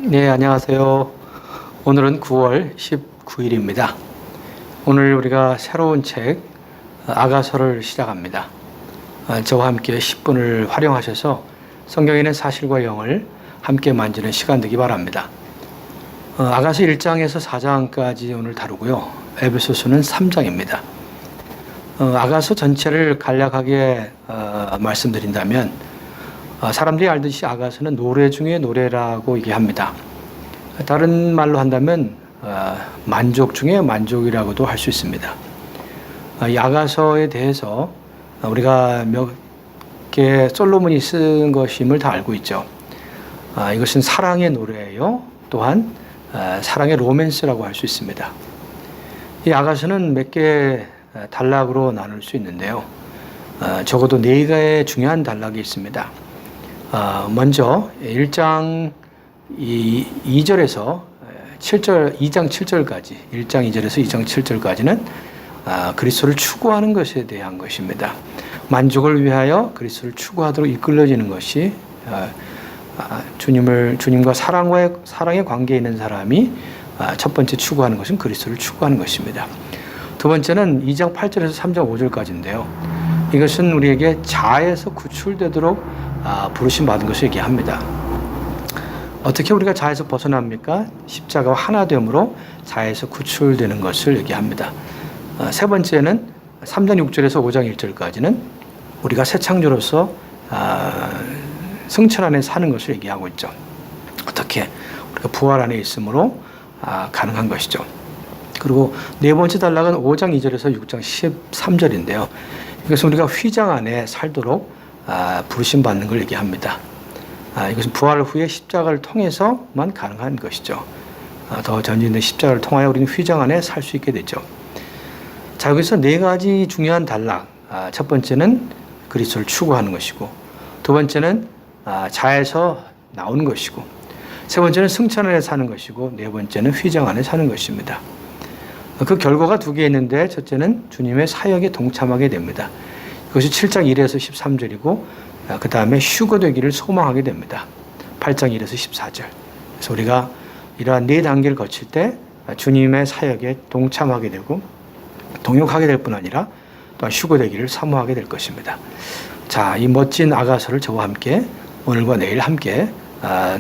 네, 안녕하세요. 오늘은 9월 19일입니다. 오늘 우리가 새로운 책 아가서를 시작합니다. 저와 함께 10분을 활용하셔서 성경에 있는 사실과 영을 함께 만지는 시간 되기 바랍니다. 아가서 1장에서 4장까지 오늘 다루고요. 에베소서는 3장입니다. 아가서 전체를 간략하게 말씀드린다면 사람들이 알듯이 아가서는 노래 중에 노래라고 얘기합니다. 다른 말로 한다면 만족 중에 만족이라고도 할 수 있습니다. 이 아가서에 대해서 우리가 몇 개 솔로몬이 쓴 것임을 다 알고 있죠. 이것은 사랑의 노래예요. 또한 사랑의 로맨스라고 할 수 있습니다. 이 아가서는 몇 개 단락으로 나눌 수 있는데요. 적어도 4개의 중요한 단락이 있습니다. 먼저 1장 2절에서 7절, 2장 7절까지, 1장 2절에서 2장 7절까지는 그리스도를 추구하는 것에 대한 것입니다. 만족을 위하여 그리스도를 추구하도록 이끌어지는 것이 주님과 사랑의 관계에 있는 사람이 첫 번째 추구하는 것은 그리스도를 추구하는 것입니다. 두 번째는 2장 8절에서 3장 5절까지인데요. 이것은 우리에게 자아에서 구출되도록 부르심 받은 것을 얘기합니다. 어떻게 우리가 자아에서 벗어납니까? 십자가와 하나됨으로 자아에서 구출되는 것을 얘기합니다. 세 번째는 3장 6절에서 5장 1절까지는 우리가 새 창조로서 성천 안에 사는 것을 얘기하고 있죠. 어떻게 우리가 부활 안에 있으므로 가능한 것이죠. 그리고 네 번째 단락은 5장 2절에서 6장 13절인데요. 이것은 우리가 휘장 안에 살도록 부르심 받는 걸 얘기합니다. 이것은 부활 후에 십자가를 통해서만 가능한 것이죠. 더 전진된 십자가를 통하여 우리는 휘장 안에 살 수 있게 되죠. 자, 여기서 4가지 중요한 단락. 첫 번째는 그리스도를 추구하는 것이고, 두 번째는 자에서 나오는 것이고, 세 번째는 승천 안에 사는 것이고, 네 번째는 휘장 안에 사는 것입니다. 그 결과가 2개 있는데, 첫째는 주님의 사역에 동참하게 됩니다. 그것이 7장 1에서 13절이고 그 다음에 휴거되기를 소망하게 됩니다. 8장 1에서 14절. 그래서 우리가 이러한 4단계를 거칠 때 주님의 사역에 동참하게 되고 동역하게 될 뿐 아니라 또한 휴거되기를 사모하게 될 것입니다. 자, 이 멋진 아가서를 저와 함께 오늘과 내일 함께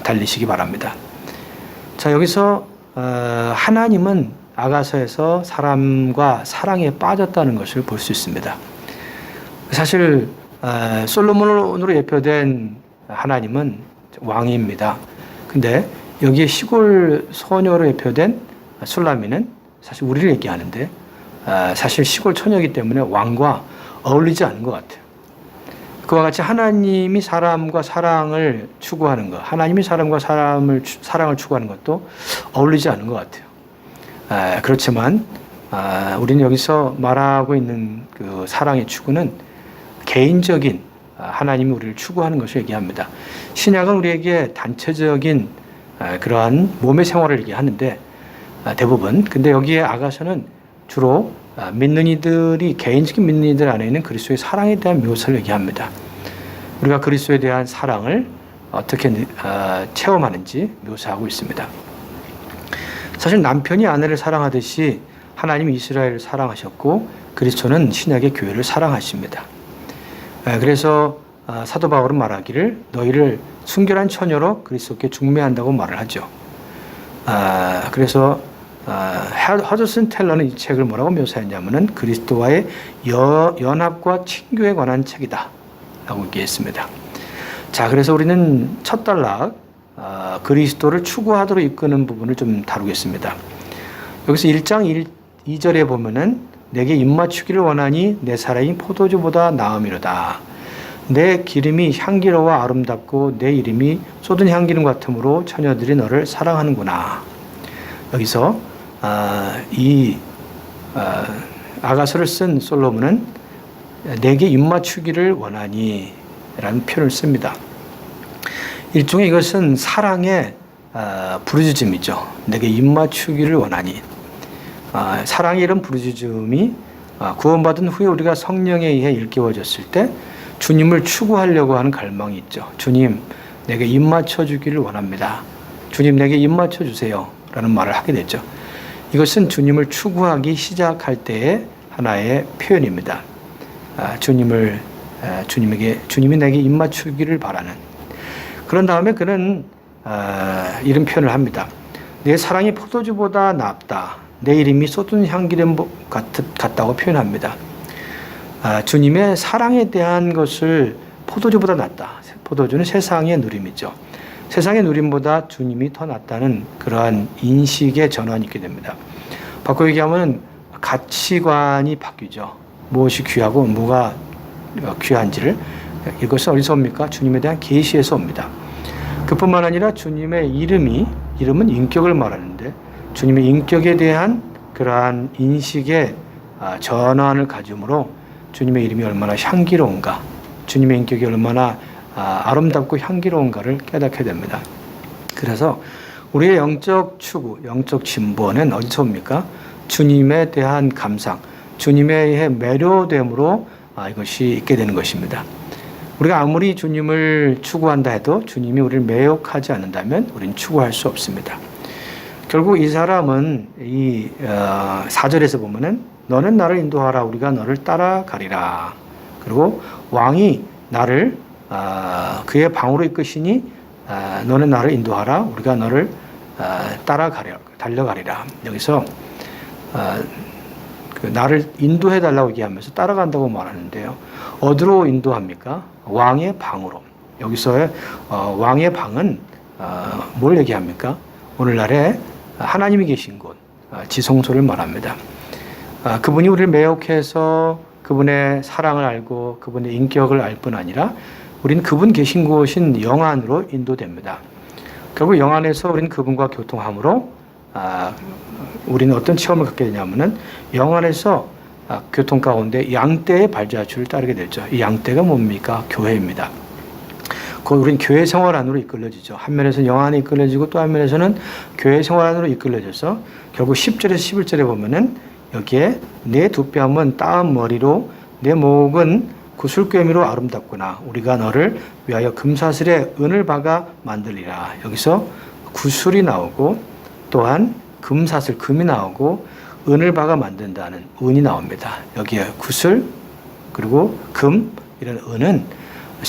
달리시기 바랍니다. 자, 여기서 하나님은 아가서에서 사람과 사랑에 빠졌다는 것을 볼 수 있습니다. 사실 솔로몬으로 예표된 하나님은 왕입니다. 근데 여기에 시골 소녀로 예표된 술라미는 사실 우리를 얘기하는데 사실 시골 처녀이기 때문에 왕과 어울리지 않은 것 같아요. 그와 같이 하나님이 사람과 사랑을 추구하는 것, 하나님이 사람과 사랑을 추구하는 것도 어울리지 않은 것 같아요. 그렇지만 우리는 여기서 말하고 있는 그 사랑의 추구는 개인적인 하나님이 우리를 추구하는 것을 얘기합니다. 신약은 우리에게 단체적인 그러한 몸의 생활을 얘기하는데 대부분, 근데 여기에 아가서는 주로 믿는 이들이, 개인적인 믿는 이들 안에 있는 그리스도의 사랑에 대한 묘사를 얘기합니다. 우리가 그리스도에 대한 사랑을 어떻게 체험하는지 묘사하고 있습니다. 사실 남편이 아내를 사랑하듯이 하나님이 이스라엘을 사랑하셨고 그리스도는 신약의 교회를 사랑하십니다. 그래서 사도 바울은 말하기를 너희를 순결한 처녀로 그리스도께 중매한다고 말을 하죠. 그래서 허드슨 텔러는 이 책을 뭐라고 묘사했냐면은 그리스도와의 연합과 친교에 관한 책이다 라고 얘기했습니다. 자, 그래서 우리는 첫 단락 그리스도를 추구하도록 이끄는 부분을 좀 다루겠습니다. 여기서 1장 2절에 보면은 내게 입맞추기를 원하니 내 사랑이 포도주보다 나음이로다. 내 기름이 향기로워 아름답고 내 이름이 쏟은 향기름 같으므로 처녀들이 너를 사랑하는구나. 여기서 이 아가서를 쓴 솔로몬은 내게 입맞추기를 원하니 라는 표현을 씁니다. 일종의 이것은 사랑의 부르짖음이죠. 내게 입맞추기를 원하니. 사랑의 이런 부르짖음이 구원받은 후에 우리가 성령에 의해 일깨워졌을 때 주님을 추구하려고 하는 갈망이 있죠. 주님, 내게 입맞춰 주기를 원합니다. 주님 내게 입 맞춰 주세요 라는 말을 하게 됐죠. 이것은 주님을 추구하기 시작할 때의 하나의 표현입니다. 주님이 내게 입 맞추기를 바라는. 그런 다음에 그는 이런 표현을 합니다. 내 사랑이 포도주보다 낫다. 내 이름이 쏟은 향기름 같다고 표현합니다. 주님의 사랑에 대한 것을 포도주보다 낫다. 포도주는 세상의 누림이죠. 세상의 누림보다 주님이 더 낫다는 그러한 인식의 전환이 있게 됩니다. 바꿔 얘기하면 가치관이 바뀌죠. 무엇이 귀하고 뭐가 귀한지를. 이것은 어디서 옵니까? 주님에 대한 계시에서 옵니다. 그뿐만 아니라 주님의 이름은 인격을 말하는데 주님의 인격에 대한 그러한 인식의 전환을 가짐으로 주님의 이름이 얼마나 향기로운가, 주님의 인격이 얼마나 아름답고 향기로운가를 깨닫게 됩니다. 그래서 우리의 영적 추구, 영적 진보는 어디서 옵니까? 주님에 대한 감상, 주님에 의해 매료됨으로 이것이 있게 되는 것입니다. 우리가 아무리 주님을 추구한다 해도 주님이 우리를 매혹하지 않는다면 우리는 추구할 수 없습니다. 결국 이 사람은 이 4절에서 보면은 너는 나를 인도하라 우리가 너를 따라가리라. 그리고 왕이 나를 그의 방으로 이끄시니 너는 나를 인도하라 우리가 너를 달려가리라. 여기서 나를 인도해 달라고 얘기하면서 따라간다고 말하는데요. 어디로 인도합니까? 왕의 방으로. 여기서의 왕의 방은 뭘 얘기합니까? 오늘날에 하나님이 계신 곳, 지성소를 말합니다. 그분이 우리를 매혹해서 그분의 사랑을 알고 그분의 인격을 알 뿐 아니라 우리는 그분 계신 곳인 영안으로 인도됩니다. 결국 영안에서 우리는 그분과 교통함으로 우리는 어떤 체험을 갖게 되냐면은 영안에서 교통 가운데 양떼의 발자취를 따르게 되죠. 이 양떼가 뭡니까? 교회입니다. 우리는 교회 생활 안으로 이끌려지죠. 한 면에서는 영안에 이끌려지고 또 한 면에서는 교회 생활 안으로 이끌려져서 결국 10절에서 11절에 보면은 여기에 내 두 뺨은 따은 머리로 내 목은 구슬꿰미로 아름답구나. 우리가 너를 위하여 금사슬에 은을 박아 만들리라. 여기서 구슬이 나오고 또한 금사슬, 금이 나오고 은을 박아 만든다는 은이 나옵니다. 여기에 구슬 그리고 금 이런 은은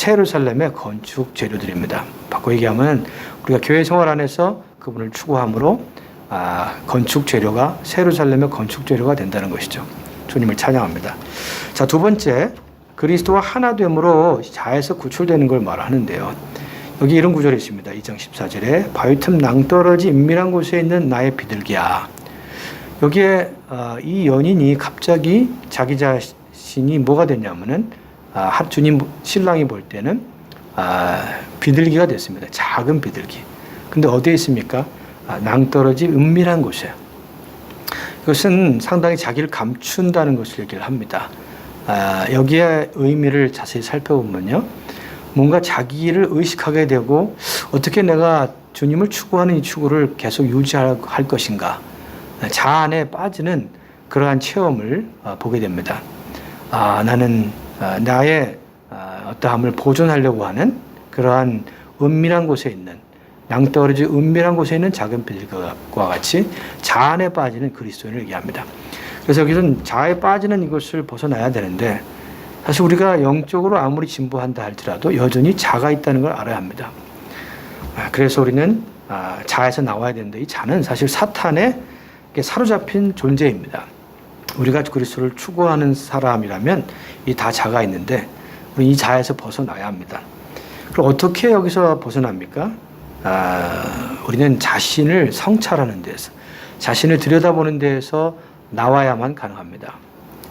예루살렘의 건축 재료들입니다. 바꿔 얘기하면 우리가 교회 생활 안에서 그분을 추구함으로 건축 재료가 예루살렘의 건축 재료가 된다는 것이죠. 주님을 찬양합니다. 자, 두 번째 그리스도와 하나됨으로 자에서 구출되는 걸 말하는데요. 여기 이런 구절이 있습니다. 2장 14절에 바위 틈 낭떠러지 은밀한 곳에 있는 나의 비둘기야. 여기에 이 연인이 갑자기 자기 자신이 뭐가 됐냐면은 주님 신랑이 볼 때는 비둘기가 됐습니다. 작은 비둘기. 근데 어디에 있습니까? 낭떠러지 은밀한 곳에. 이것은 상당히 자기를 감춘다는 것을 얘기를 합니다. 여기에 의미를 자세히 살펴보면요. 뭔가 자기를 의식하게 되고 어떻게 내가 주님을 추구하는 이 추구를 계속 유지할 것인가. 자안에 빠지는 그러한 체험을 보게 됩니다. 나는 나의 어떠함을 보존하려고 하는 그러한 은밀한 곳에 있는 낭떠러지 은밀한 곳에 있는 작은 비둘기와 같이 자안에 빠지는 그리스도인을 얘기합니다. 그래서 여기서는 자아에 빠지는 이것을 벗어나야 되는데 사실 우리가 영적으로 아무리 진보한다 할지라도 여전히 자가 있다는 걸 알아야 합니다. 그래서 우리는 자에서 나와야 되는데 이 자는 사실 사탄에 사로잡힌 존재입니다. 우리가 그리스도를 추구하는 사람이라면 이 다 자가 있는데 우리 이 자에서 벗어나야 합니다. 그럼 어떻게 여기서 벗어납니까? 우리는 자신을 성찰하는 데에서 자신을 들여다보는 데에서 나와야만 가능합니다.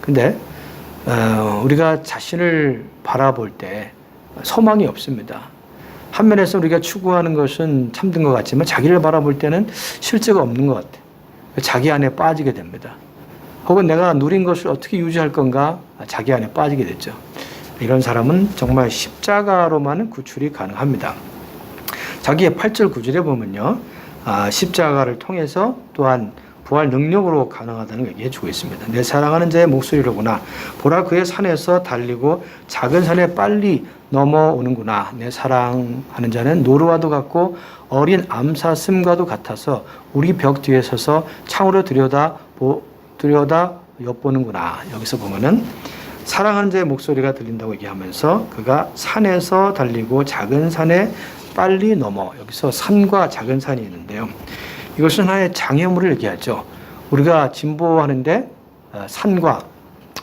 근데 우리가 자신을 바라볼 때 소망이 없습니다. 한 면에서 우리가 추구하는 것은 참된 것 같지만 자기를 바라볼 때는 실제가 없는 것 같아요. 자기 안에 빠지게 됩니다. 혹은 내가 누린 것을 어떻게 유지할 건가 자기 안에 빠지게 됐죠. 이런 사람은 정말 십자가로만은 구출이 가능합니다. 자기의 8절 9절에 보면요. 십자가를 통해서 또한 부활 능력으로 가능하다는 걸 얘기해 주고 있습니다. 내 사랑하는 자의 목소리로구나. 보라 그의 산에서 달리고 작은 산에 빨리 넘어오는구나. 내 사랑하는 자는 노루와도 같고 어린 암사슴과도 같아서 우리 벽 뒤에 서서 창으로 들여다 엿보는구나. 여기서 보면은 사랑하는 자의 목소리가 들린다고 얘기하면서 그가 산에서 달리고 작은 산에 빨리 넘어. 여기서 산과 작은 산이 있는데요. 이것은 하나의 장애물을 얘기하죠. 우리가 진보하는데 산과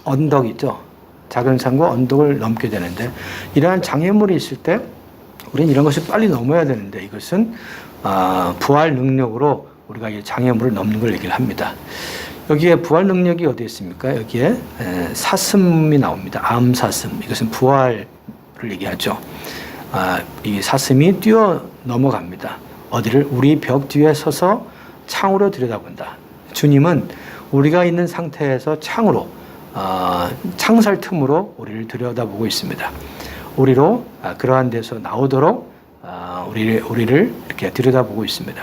언덕이 있죠. 작은 산과 언덕을 넘게 되는데 이러한 장애물이 있을 때 우리는 이런 것을 빨리 넘어야 되는데 이것은 부활 능력으로 우리가 이 장애물을 넘는 걸 얘기를 합니다. 여기에 부활 능력이 어디에 있습니까? 여기에 사슴이 나옵니다. 암사슴. 이것은 부활을 얘기하죠. 이 사슴이 뛰어 넘어갑니다. 어디를? 우리 벽 뒤에 서서 창으로 들여다본다. 주님은 우리가 있는 상태에서 창으로 창살 틈으로 우리를 들여다보고 있습니다. 우리로 그러한 데서 나오도록 우리를 이렇게 들여다보고 있습니다.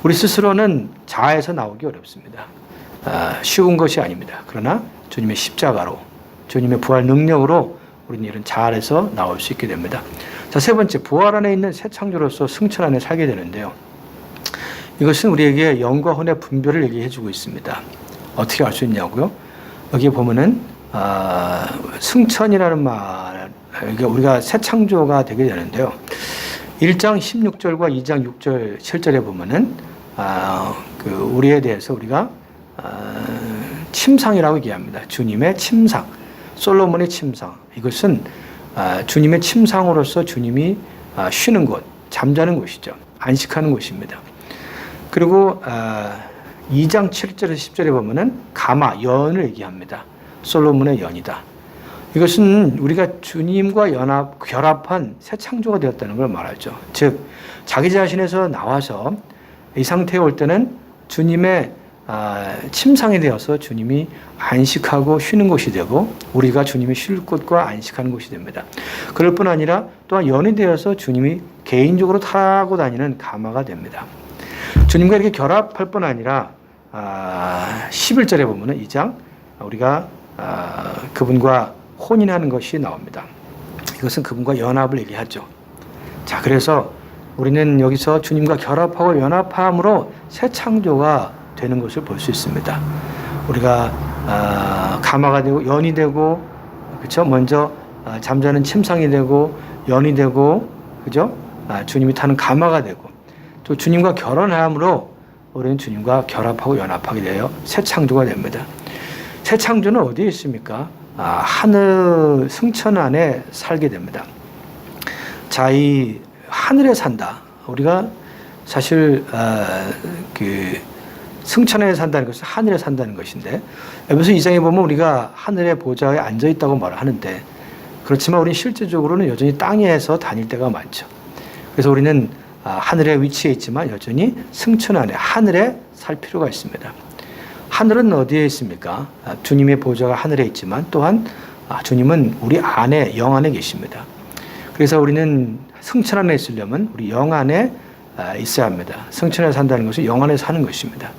우리 스스로는 자아에서 나오기 어렵습니다. 쉬운 것이 아닙니다. 그러나 주님의 십자가로 주님의 부활 능력으로 우리는 이런 자아에서 나올 수 있게 됩니다. 자, 세 번째, 부활 안에 있는 새 창조로서 승천 안에 살게 되는데요. 이것은 우리에게 영과 혼의 분별을 얘기해 주고 있습니다. 어떻게 알 수 있냐고요? 여기 보면은 승천이라는 말, 우리가 새 창조가 되게 되는데요. 1장 16절과 2장 6절 7절에 보면은 우리에 대해서 우리가 침상이라고 얘기합니다. 주님의 침상, 솔로몬의 침상. 이것은 주님의 침상으로서 주님이 쉬는 곳, 잠자는 곳이죠. 안식하는 곳입니다. 그리고 2장 7절에서 10절에 보면은 가마, 연을 얘기합니다. 솔로몬의 연이다. 이것은 우리가 주님과 결합한 새 창조가 되었다는 걸 말하죠. 즉 자기 자신에서 나와서 이 상태에 올 때는 주님의 침상이 되어서 주님이 안식하고 쉬는 곳이 되고 우리가 주님이 쉴 곳과 안식하는 곳이 됩니다. 그럴 뿐 아니라 또한 연이 되어서 주님이 개인적으로 타고 다니는 가마가 됩니다. 주님과 이렇게 결합할 뿐 아니라 11절에 보면은 2장 우리가 그분과 혼인하는 것이 나옵니다. 이것은 그분과 연합을 얘기하죠. 자, 그래서 우리는 여기서 주님과 결합하고 연합함으로 새 창조가 되는 것을 볼 수 있습니다. 우리가 가마가 되고 연이 되고, 그렇죠? 먼저 잠자는 침상이 되고 연이 되고, 그죠? 주님이 타는 가마가 되고, 또 주님과 결혼함으로 우리는 주님과 결합하고 연합하게 되어 새 창조가 됩니다. 새 창조는 어디에 있습니까? 하늘 승천 안에 살게 됩니다. 자, 이 하늘에 산다. 우리가 사실 승천에 산다는 것은 하늘에 산다는 것인데, 에베소 2장에 보면 우리가 하늘의 보좌에 앉아 있다고 말하는데, 그렇지만 우리는 실제적으로는 여전히 땅에서 다닐 때가 많죠. 그래서 우리는 하늘에 위치해 있지만 여전히 승천 안에 하늘에 살 필요가 있습니다. 하늘은 어디에 있습니까? 주님의 보좌가 하늘에 있지만 또한 주님은 우리 안에, 영 안에 계십니다. 그래서 우리는 승천 안에 있으려면 우리 영 안에 있어야 합니다. 승천에 산다는 것은 영 안에 사는 것입니다.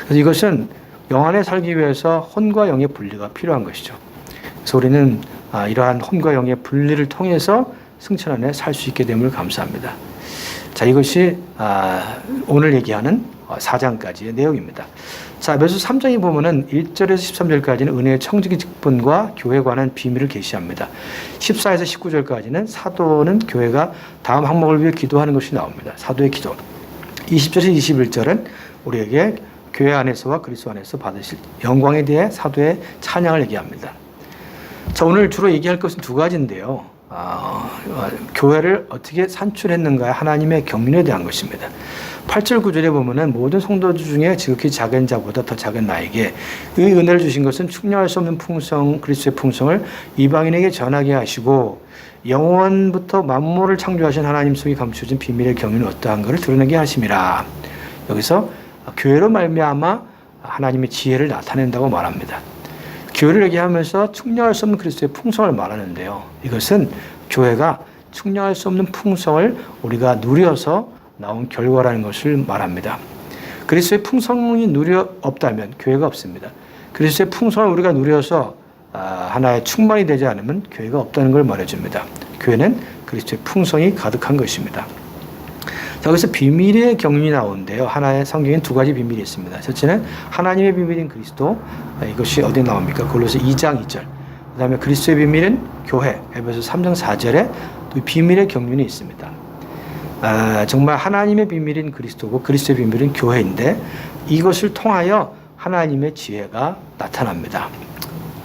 그래서 이것은 영 안에 살기 위해서 혼과 영의 분리가 필요한 것이죠. 그래서 우리는 이러한 혼과 영의 분리를 통해서 승천 안에 살 수 있게 됨을 감사합니다. 자, 이것이 오늘 얘기하는 4장까지의 내용입니다. 자, 에베소 3장에 보면은 1절에서 13절까지는 은혜의 청지기 직분과 교회에 관한 비밀을 계시합니다. 14에서 19절까지는 사도는 교회가 다음 항목을 위해 기도하는 것이 나옵니다. 사도의 기도. 20절에서 21절은 우리에게 교회 안에서와 그리스도 안에서 받으실 영광에 대해 사도의 찬양을 얘기합니다. 자, 오늘 주로 얘기할 것은 두 가지인데요. 교회를 어떻게 산출했는가, 하나님의 경륜에 대한 것입니다. 8절 9절에 보면은 모든 성도들 중에 지극히 작은 자보다 더 작은 나에게 이 은혜를 주신 것은 충량할 수 없는 풍성, 그리스도의 풍성을 이방인에게 전하게 하시고 영원부터 만물을 창조하신 하나님 속에 감추어진 비밀의 경륜은 어떠한가를 드러내게 하심이라. 여기서 교회로 말미암아 하나님의 지혜를 나타낸다고 말합니다. 교회를 얘기하면서 충량할 수 없는 그리스도의 풍성을 말하는데요. 이것은 교회가 충량할 수 없는 풍성을 우리가 누려서 나온 결과라는 것을 말합니다. 그리스도의 풍성이 누려 없다면 교회가 없습니다. 그리스도의 풍성을 우리가 누려서 하나의 충만이 되지 않으면 교회가 없다는 걸 말해줍니다. 교회는 그리스도의 풍성이 가득한 것입니다. 자, 여기서 비밀의 경륜이 나오는데요. 하나의 성경엔 두 가지 비밀이 있습니다. 첫째는 하나님의 비밀인 그리스도. 이것이 어디 나옵니까? 골로새 2장 2절. 그 다음에 그리스도의 비밀은 교회. 에베소 3장 4절에 또 비밀의 경륜이 있습니다. 정말 하나님의 비밀인 그리스도고 그리스도의 비밀은 교회인데 이것을 통하여 하나님의 지혜가 나타납니다.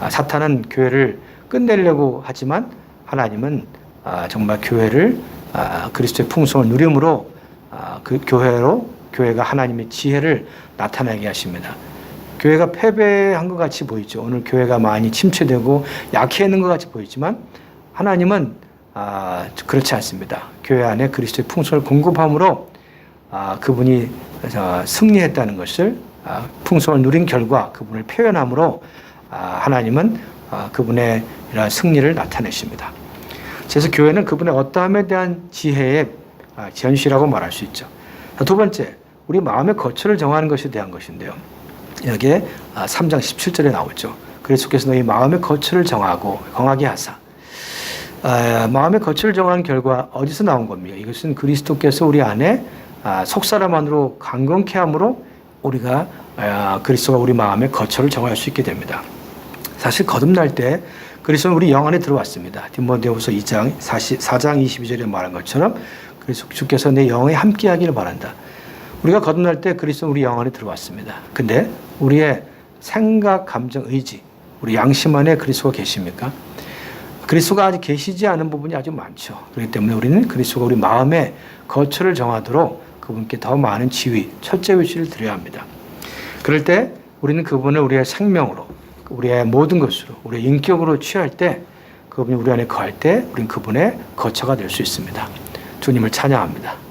사탄은 교회를 끝내려고 하지만 하나님은 정말 교회를 그리스도의 풍성을 누림으로 그 교회가 하나님의 지혜를 나타나게 하십니다. 교회가 패배한 것 같이 보이죠. 오늘 교회가 많이 침체되고 약해있는 것 같이 보이지만 하나님은 그렇지 않습니다. 교회 안에 그리스도의 풍성을 공급함으로 그분이 승리했다는 것을 풍성을 누린 결과 그분을 표현함으로 하나님은 그분의 이러한 승리를 나타내십니다. 그래서 교회는 그분의 어떠함에 대한 지혜의 전시라고 말할 수 있죠. 두 번째, 우리 마음의 거처를 정하는 것에 대한 것인데요. 여기에 3장 17절에 나오죠. 그리스도께서 너희 마음의 거처를 정하고 강하게 하사. 마음의 거처를 정하는 결과 어디서 나온 겁니까? 이것은 그리스도께서 우리 안에 속사람 안으로 강건케 함으로 우리가 그리스도가 우리 마음의 거처를 정할 수 있게 됩니다. 사실 거듭날 때 그리스도는 우리 영 안에 들어왔습니다. 디모데후서 4장 22절에 말한 것처럼 그리스도께서 내 영에 함께하기를 바란다. 우리가 거듭날 때 그리스도는 우리 영 안에 들어왔습니다. 근데 우리의 생각, 감정, 의지, 우리 양심 안에 그리스도가 계십니까? 그리스도가 아직 계시지 않은 부분이 아주 많죠. 그렇기 때문에 우리는 그리스도가 우리 마음의 거처를 정하도록 그분께 더 많은 지위, 첫째 위치를 드려야 합니다. 그럴 때 우리는 그분을 우리의 생명으로, 우리의 모든 것으로, 우리의 인격으로 취할 때 그분이 우리 안에 거할 때 우리는 그분의 거처가 될 수 있습니다. 주님을 찬양합니다.